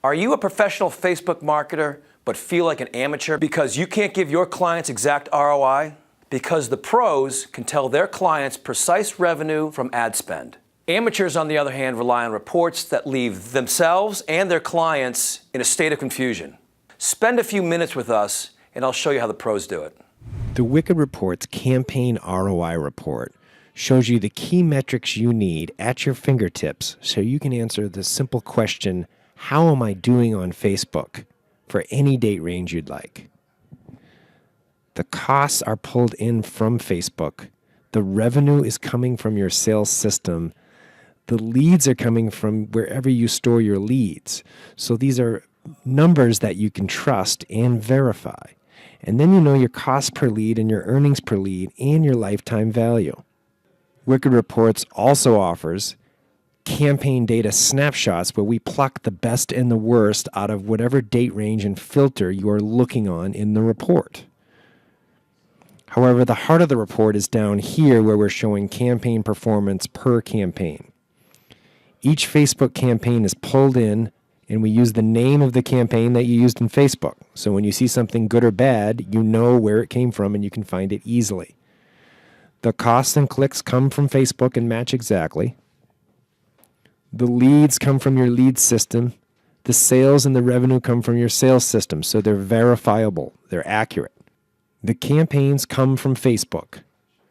Are you a professional Facebook marketer but feel like an amateur because you can't give your clients exact ROI? Because the pros can tell their clients precise revenue from ad spend. Amateurs, on the other hand, rely on reports that leave themselves and their clients in a state of confusion. Spend a few minutes with us and I'll show you how the pros do it. The Wicked Reports Campaign ROI Report shows you the key metrics you need at your fingertips so you can answer the simple question, how am I doing on Facebook, for any date range you'd like. The costs are pulled in from Facebook. The revenue is coming from your sales system. The leads are coming from wherever you store your leads. So these are numbers that you can trust and verify. And then you know your cost per lead and your earnings per lead and your lifetime value. Wicked Reports also offers campaign data snapshots where we pluck the best and the worst out of whatever date range and filter you are looking on in the report. However, the heart of the report is down here where we're showing campaign performance per campaign. Each Facebook campaign is pulled in and we use the name of the campaign that you used in Facebook. So when you see something good or bad, you know where it came from and you can find it easily. The costs and clicks come from Facebook and match exactly. The leads come from your lead system. The sales and the revenue come from your sales system, so they're verifiable. They're accurate. The campaigns come from Facebook.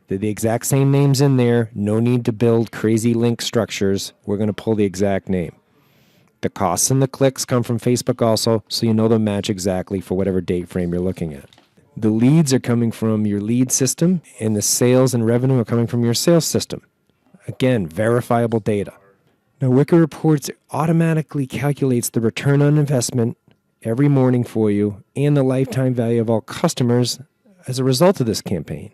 They're the exact same names in there. No need to build crazy link structures. We're going to pull the exact name. The costs and the clicks come from Facebook also, so you know they'll match exactly for whatever date frame you're looking at. The leads are coming from your lead system, and the sales and revenue are coming from your sales system. Again, verifiable data. Now, Wicked Reports automatically calculates the return on investment every morning for you and the lifetime value of all customers as a result of this campaign.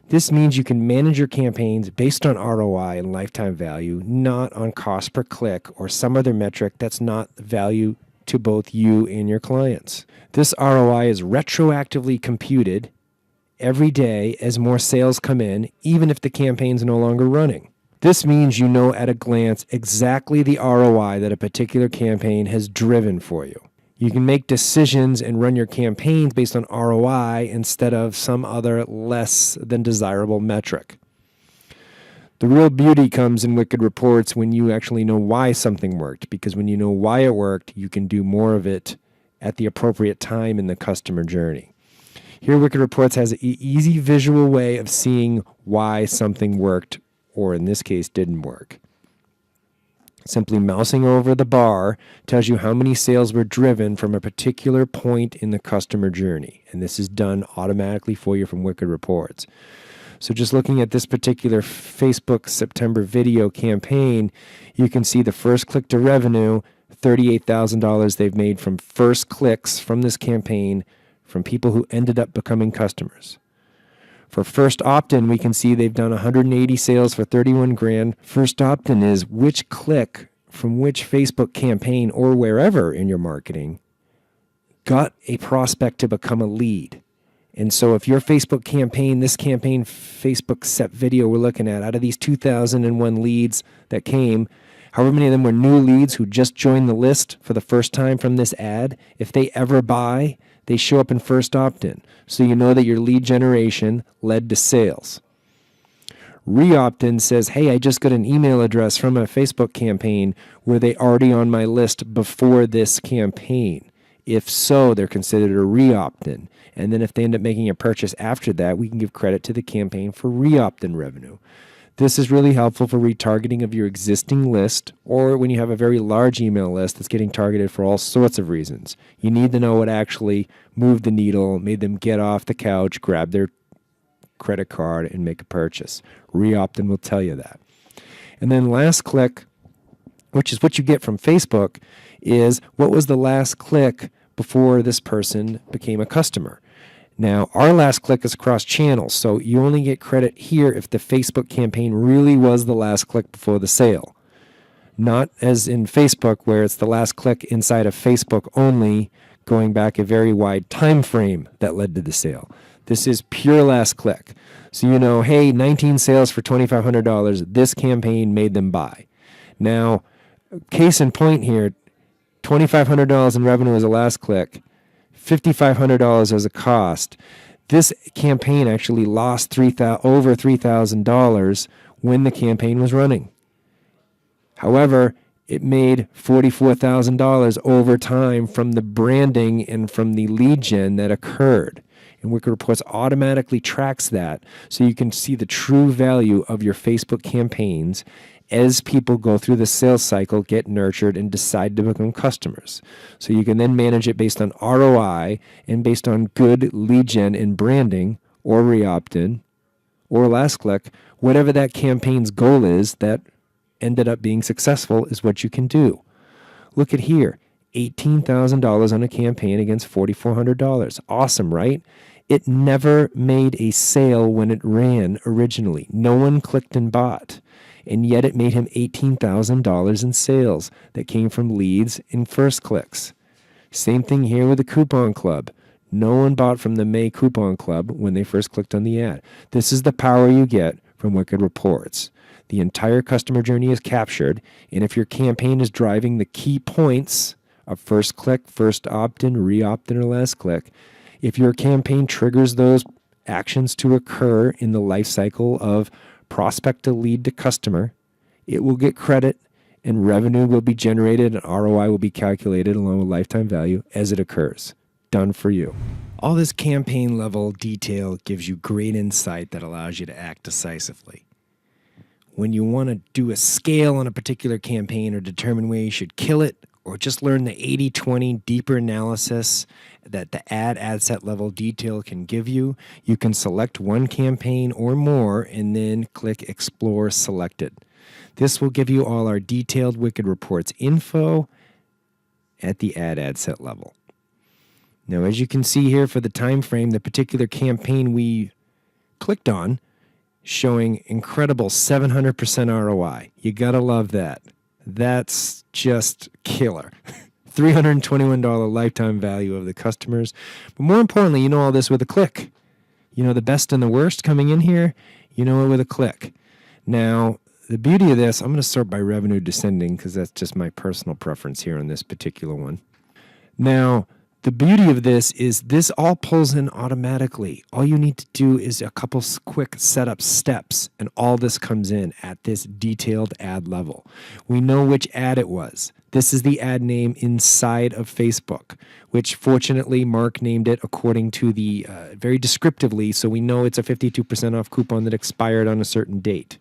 This means you can manage your campaigns based on ROI and lifetime value, not on cost per click or some other metric that's not value to both you and your clients. This ROI is retroactively computed every day as more sales come in, even if the campaign's no longer running. This means you know at a glance exactly the ROI that a particular campaign has driven for you. You can make decisions and run your campaigns based on ROI instead of some other less than desirable metric. The real beauty comes in Wicked Reports when you actually know why something worked, because when you know why it worked, you can do more of it at the appropriate time in the customer journey. Here, Wicked Reports has an easy visual way of seeing why something worked, or in this case, didn't work. Simply mousing over the bar tells you how many sales were driven from a particular point in the customer journey. And this is done automatically for you from Wicked Reports. So just looking at this particular Facebook September video campaign, you can see the first click to revenue, $38,000 they've made from first clicks from this campaign from people who ended up becoming customers. For first opt-in, we can see they've done 180 sales for 31 grand. First opt-in is which click from which Facebook campaign or wherever in your marketing got a prospect to become a lead. And so if your Facebook campaign, this campaign Facebook set video we're looking at, out of these 2,001 leads that came, however many of them were new leads who just joined the list for the first time from this ad, if they ever buy, they show up in first opt-in. So you know that your lead generation led to sales. Re-opt-in says, hey, I just got an email address from a Facebook campaign. Were they already on my list before this campaign? If so, they're considered a re-opt-in. And then if they end up making a purchase after that, we can give credit to the campaign for re-opt-in revenue. This is really helpful for retargeting of your existing list or when you have a very large email list that's getting targeted for all sorts of reasons. You need to know what actually moved the needle, made them get off the couch, grab their credit card, and make a purchase. Re-opt-in will tell you that. And then last click, which is what you get from Facebook, is what was the last click before this person became a customer. Now, our last click is across channels, so you only get credit here if the Facebook campaign really was the last click before the sale. Not as in Facebook, where it's the last click inside of Facebook only, going back a very wide time frame that led to the sale. This is pure last click. So you know, hey, 19 sales for $2,500. This campaign made them buy. Now, case in point here, $2,500 in revenue as a last click, $5,500 as a cost. This campaign actually lost over $3,000 when the campaign was running. However, it made $44,000 over time from the branding and from the lead gen that occurred. And Wicked Reports automatically tracks that so you can see the true value of your Facebook campaigns as people go through the sales cycle, get nurtured, and decide to become customers. So you can then manage it based on ROI and based on good lead gen and branding or re-opt-in or last click, whatever that campaign's goal is that ended up being successful is what you can do. Look at here, $18,000 on a campaign against $4,400. Awesome, right? It never made a sale when it ran originally. No one clicked and bought. And yet it made him $18,000 in sales that came from leads and first clicks. Same thing here with the Coupon Club. No one bought from the May Coupon Club when they first clicked on the ad. This is the power you get from Wicked Reports. The entire customer journey is captured, and if your campaign is driving the key points of first click, first opt-in, re-opt-in, or last click, if your campaign triggers those actions to occur in the life cycle of prospect to lead to customer, it will get credit and revenue will be generated and ROI will be calculated along with lifetime value as it occurs. Done for you. All this campaign level detail gives you great insight that allows you to act decisively. When you want to do a scale on a particular campaign or determine where you should kill it, or just learn the 80-20 deeper analysis that the ad set level detail can give you, you can select one campaign or more and then click Explore Selected. This will give you all our detailed Wicked Reports info at the ad set level. Now, as you can see here for the time frame, the particular campaign we clicked on showing incredible 700% ROI. You gotta love that. That's just killer. $321 lifetime value of the customers. But more importantly, you know all this with a click. You know the best and the worst coming in here, you know it with a click. Now, the beauty of this, I'm going to sort by revenue descending because that's just my personal preference here on this particular one. Now, the beauty of this is this all pulls in automatically. All you need to do is a couple quick setup steps, and all this comes in at this detailed ad level. We know which ad it was. This is the ad name inside of Facebook, which fortunately Mark named it according to the very descriptively, so we know it's a 52% off coupon that expired on a certain date.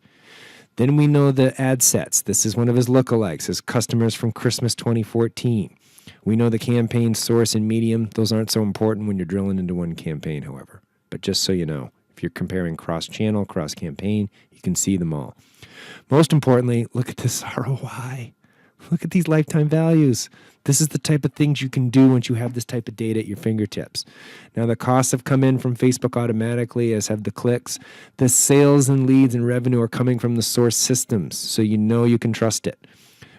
Then we know the ad sets. This is one of his lookalikes, his customers from Christmas 2014. We know the campaign source and medium. Those aren't so important when you're drilling into one campaign, however. But just so you know, if you're comparing cross-channel, cross-campaign, you can see them all. Most importantly, look at this ROI. Look at these lifetime values. This is the type of things you can do once you have this type of data at your fingertips. Now, the costs have come in from Facebook automatically, as have the clicks. The sales and leads and revenue are coming from the source systems, so you know you can trust it.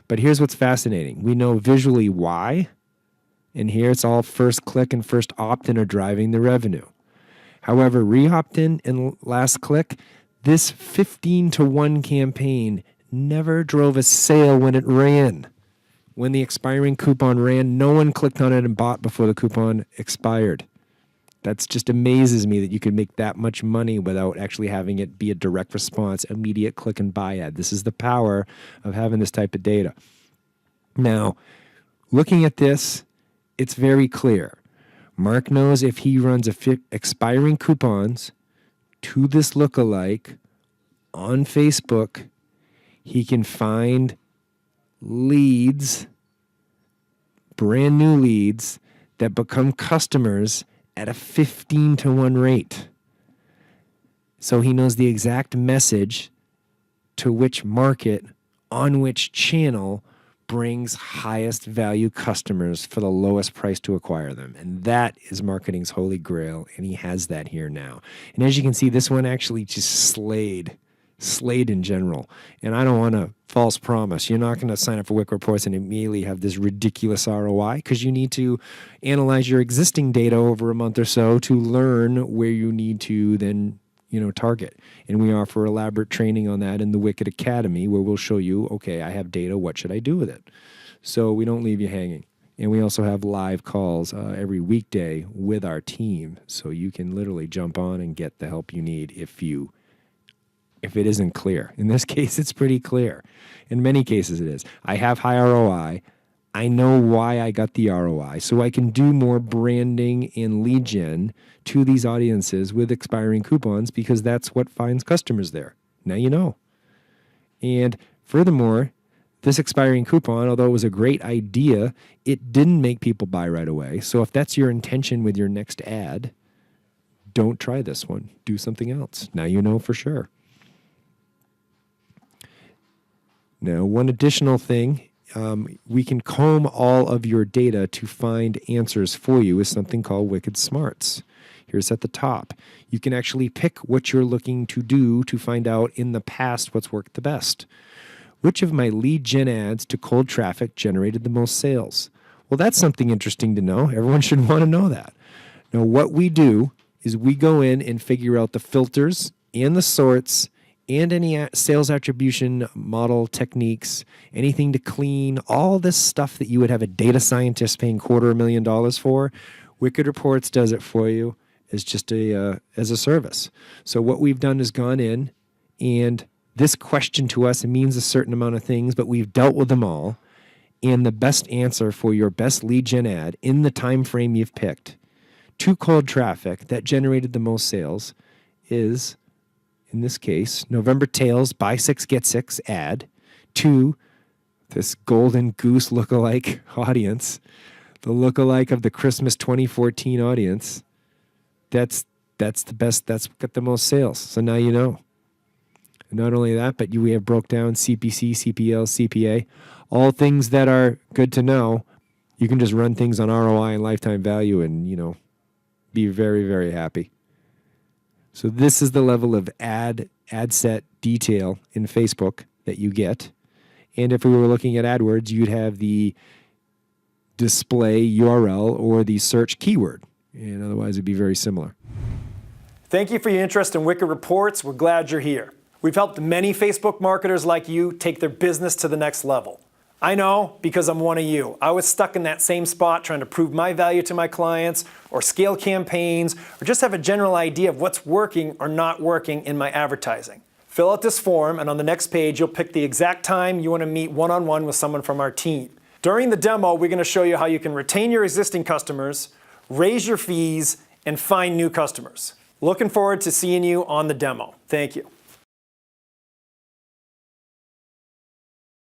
But here's what's fascinating. We know visually why, and here it's all first click and first opt-in are driving the revenue. However, re-opt-in and last click, this 15-to-1 campaign never drove a sale when it ran. When the expiring coupon ran, no one clicked on it and bought before the coupon expired. That just amazes me that you could make that much money without actually having it be a direct response, immediate click and buy ad. This is the power of having this type of data. Now, looking at this, it's very clear. Mark knows if he runs expiring coupons to this lookalike on Facebook, he can find leads, brand new leads that become customers at a 15-to-1 rate. So he knows the exact message to which market, on which channel, brings highest value customers for the lowest price to acquire them. And that is marketing's holy grail, and he has that here now. And as you can see, this one actually just slayed in general. And I don't want to false promise. You're not going to sign up for Wick Reports and immediately have this ridiculous ROI, because you need to analyze your existing data over a month or so to learn where you need to then target. And we offer elaborate training on that in the Wicked Academy, where we'll show you, okay, I have data, what should I do with it? So we don't leave you hanging. And we also have live calls every weekday with our team. So you can literally jump on and get the help you need if it isn't clear. In this case, it's pretty clear. In many cases, it is. I have high ROI. I know why I got the ROI. So I can do more branding and lead gen to these audiences with expiring coupons because that's what finds customers there. Now you know. And furthermore, this expiring coupon, although it was a great idea, it didn't make people buy right away. So if that's your intention with your next ad, don't try this one. Do something else. Now you know for sure. Now, one additional thing, we can comb all of your data to find answers for you with something called Wicked Smarts. Here's at the top. You can actually pick what you're looking to do to find out in the past what's worked the best. Which of my lead gen ads to cold traffic generated the most sales? Well, that's something interesting to know. Everyone should want to know that. Now, what we do is we go in and figure out the filters and the sorts and any sales attribution model techniques, anything to clean, all this stuff that you would have a data scientist paying $250,000 for. Wicked Reports does it for you as just as a service. So what we've done is gone in, and this question to us, it means a certain amount of things, but we've dealt with them all. And the best answer for your best lead gen ad in the time frame you've picked to cold traffic that generated the most sales is, in this case, November Tails Buy 6 Get 6 ad to this golden goose lookalike audience, the lookalike of the Christmas 2014 audience. That's the best. That's got the most sales. So now you know. And not only that, but we have broke down CPC, CPL, CPA, all things that are good to know. You can just run things on ROI and lifetime value and, be very, very happy. So this is the level of ad set detail in Facebook that you get. And if we were looking at AdWords, you'd have the display URL or the search keyword. And otherwise, it'd be very similar. Thank you for your interest in Wicked Reports. We're glad you're here. We've helped many Facebook marketers like you take their business to the next level. I know because I'm one of you. I was stuck in that same spot trying to prove my value to my clients or scale campaigns or just have a general idea of what's working or not working in my advertising. Fill out this form, and on the next page, you'll pick the exact time you want to meet one-on-one with someone from our team. During the demo, we're going to show you how you can retain your existing customers, raise your fees, and find new customers. Looking forward to seeing you on the demo. Thank you.